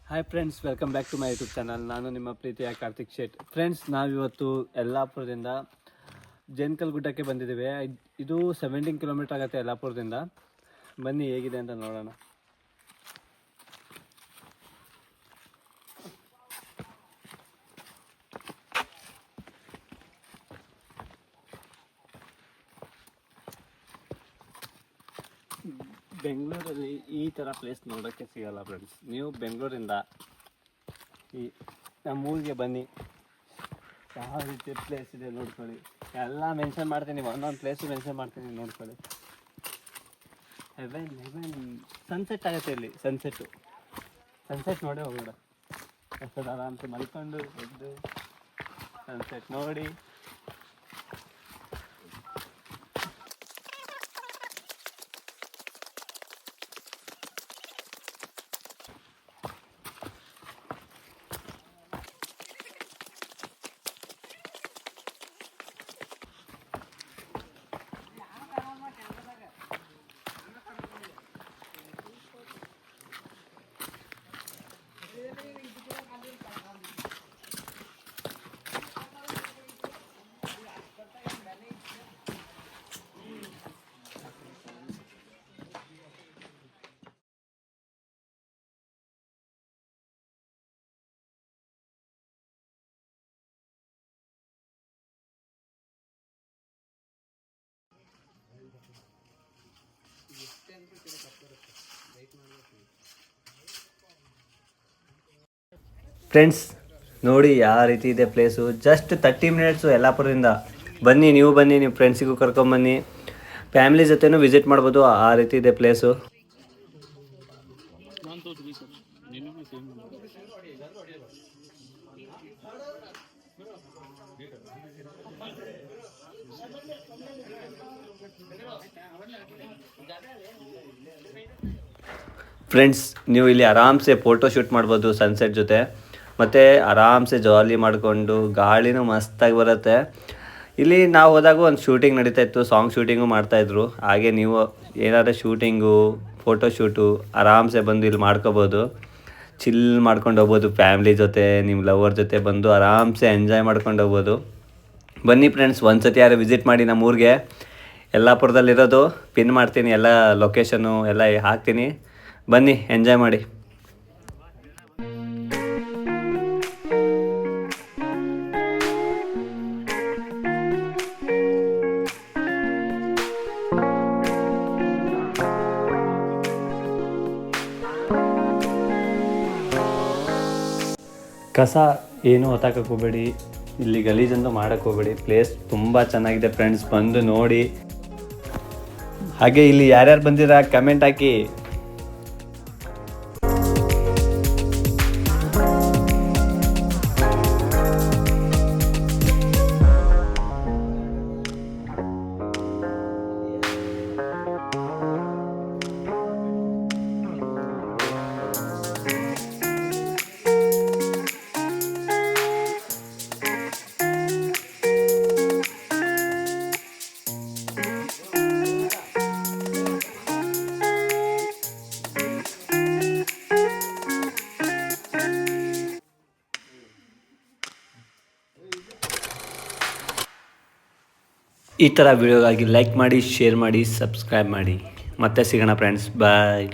Hi friends, welcome back to my YouTube channel. ನಾನು ನಿಮ್ಮ ಪ್ರೀತಿಯ ಕಾರ್ತಿಕ್ ಶೇಟ್. ಫ್ರೆಂಡ್ಸ್, ನಾವಿವತ್ತು ಯಲ್ಲಾಪುರದಿಂದ ಜೇನ್ಕಲ್ ಗುಡ್ಡಕ್ಕೆ ಬಂದಿದ್ದೇವೆ. ಇದು 17 ಕಿಲೋಮೀಟರ್ ಆಗುತ್ತೆ ಯಲ್ಲಾಪುರದಿಂದ. ಬನ್ನಿ ಹೇಗಿದೆ ಅಂತ ನೋಡೋಣ. ಬೆಂಗಳೂರಲ್ಲಿ ಈ ಥರ ಪ್ಲೇಸ್ ನೋಡೋಕ್ಕೆ ಸಿಗಲ್ಲ ಫ್ರೆಂಡ್ಸ್. ನೀವು ಬೆಂಗಳೂರಿಂದ ಈ ನಮ್ಮೂರಿಗೆ ಬನ್ನಿ, ಯಾವ ರೀತಿ ಪ್ಲೇಸ್ ಇದೆ ನೋಡ್ಕೊಳ್ಳಿ. ಎಲ್ಲ ಮೆನ್ಷನ್ ಮಾಡ್ತೀನಿ, ಒಂದೊಂದು ಪ್ಲೇಸು ಮೆನ್ಷನ್ ಮಾಡ್ತೀನಿ, ನೋಡ್ಕೊಳ್ಳಿ. ಹೆವೆನ್ ಸನ್ಸೆಟ್ ಆಗುತ್ತೆ ಇಲ್ಲಿ. ಸನ್ಸೆಟ್ ನೋಡಿ ಹೋಗೋಣ. ಆರಾಮ್ಸೆ ಮಲ್ಕೊಂಡು ಎದ್ದು ಸನ್ಸೆಟ್ ನೋಡಿ. ಫ್ರೆಂಡ್ಸ್ ನೋಡಿ ಯಾವ ರೀತಿ ಇದೆ ಪ್ಲೇಸು. Just 30 minutes ಯಲ್ಲಾಪುರದಿಂದ. ಬನ್ನಿ, ನೀವು ಬನ್ನಿ, ನಿಮ್ಮ ಫ್ರೆಂಡ್ಸಿಗೂ ಕರ್ಕೊಂಬನ್ನಿ, ಫ್ಯಾಮಿಲಿ ಜೊತೆನೂ ವಿಸಿಟ್ ಮಾಡ್ಬೋದು. ಆ ರೀತಿ ಇದೆ ಪ್ಲೇಸು. ಫ್ರೆಂಡ್ಸ್, ನೀವು ಇಲ್ಲಿ ಆರಾಮ್ಸೆ ಫೋಟೋ ಶೂಟ್ ಮಾಡ್ಬೋದು ಸನ್ಸೆಟ್ ಜೊತೆ. ಮತ್ತು ಆರಾಮ್ಸೆ ಜಾಲಿ ಮಾಡಿಕೊಂಡು, ಗಾಳಿನೂ ಮಸ್ತಾಗಿ ಬರುತ್ತೆ. ಇಲ್ಲಿ ನಾವು ಹೋದಾಗ ಒಂದು ಶೂಟಿಂಗ್ ನಡೀತಾ ಇತ್ತು, ಸಾಂಗ್ ಶೂಟಿಂಗು ಮಾಡ್ತಾಯಿದ್ರು. ಹಾಗೆ ನೀವು ಏನಾದರೂ ಶೂಟಿಂಗು, ಫೋಟೋ ಶೂಟು ಆರಾಮ್ಸೆ ಬಂದು ಇಲ್ಲಿ ಮಾಡ್ಕೋಬೋದು. ಚಿಲ್ ಮಾಡ್ಕೊಂಡು ಹೋಗ್ಬೋದು ಫ್ಯಾಮ್ಲಿ ಜೊತೆ, ನಿಮ್ಮ ಲವರ್ ಜೊತೆ ಬಂದು ಆರಾಮ್ಸೆ ಎಂಜಾಯ್ ಮಾಡ್ಕೊಂಡು ಹೋಗ್ಬೋದು. ಬನ್ನಿ ಫ್ರೆಂಡ್ಸ್, ಒಂದು ಸತಿ ಯಾರು ವಿಸಿಟ್ ಮಾಡಿ ನಮ್ಮ ಊರಿಗೆ. ಯಲ್ಲಾಪುರದಲ್ಲಿರೋದು ಪಿನ್ ಮಾಡ್ತೀನಿ, ಎಲ್ಲ ಲೊಕೇಶನ್ನು ಎಲ್ಲ ಹಾಕ್ತೀನಿ. ಬನ್ನಿ, ಎಂಜಾಯ್ ಮಾಡಿ. ಕಸ ಏನೂ ಹೊತ್ತಾಕಕ್ಕೆ ಹೋಗಬೇಡಿ, ಇಲ್ಲಿ ಗಲೀಜಂತೂ ಮಾಡೋಕ್ಕೆ ಹೋಗಬೇಡಿ. ಪ್ಲೇಸ್ ತುಂಬ ಚೆನ್ನಾಗಿದೆ ಫ್ರೆಂಡ್ಸ್, ಬಂದು ನೋಡಿ. ಹಾಗೆ ಇಲ್ಲಿ ಯಾರ್ಯಾರು ಬಂದಿರಾ ಕಮೆಂಟ್ ಹಾಕಿ. ಈ ಥರ ವಿಡಿಯೋಗಾಗಿ ಲೈಕ್ ಮಾಡಿ, ಶೇರ್ ಮಾಡಿ, ಸಬ್ಸ್ಕ್ರೈಬ್ ಮಾಡಿ. ಮತ್ತೆ ಸಿಗೋಣ ಫ್ರೆಂಡ್ಸ್, ಬಾಯ್.